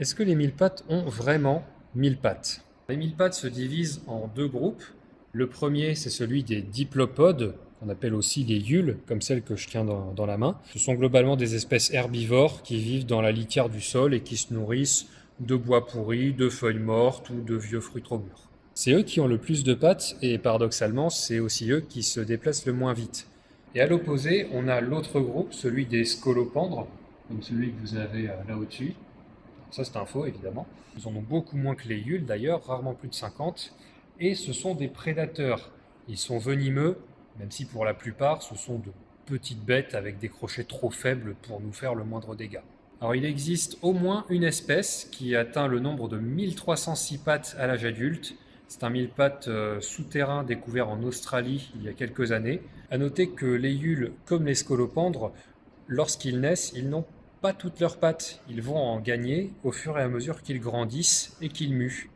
Est-ce que les mille pattes ont vraiment 1000 pattes? Les mille pattes se divisent en deux groupes. Le premier, c'est celui des diplopodes, qu'on appelle aussi les yules, comme celle que je tiens dans la main. Ce sont globalement des espèces herbivores qui vivent dans la litière du sol et qui se nourrissent de bois pourri, de feuilles mortes ou de vieux fruits trop mûrs. C'est eux qui ont le plus de pattes et paradoxalement, c'est aussi eux qui se déplacent le moins vite. Et à l'opposé, on a l'autre groupe, celui des scolopendres, comme celui que vous avez là au-dessus. Ça, c'est un faux, évidemment. Ils en ont beaucoup moins que les yules, d'ailleurs, rarement plus de 50. Et ce sont des prédateurs. Ils sont venimeux, même si pour la plupart, ce sont de petites bêtes avec des crochets trop faibles pour nous faire le moindre dégât. Alors, il existe au moins une espèce qui atteint le nombre de 1306 pattes à l'âge adulte. C'est un mille-pattes souterrain découvert en Australie il y a quelques années. À noter que les yules, comme les scolopendres, lorsqu'ils naissent, ils n'ont pas toutes leurs pattes. Ils vont en gagner au fur et à mesure qu'ils grandissent et qu'ils muent.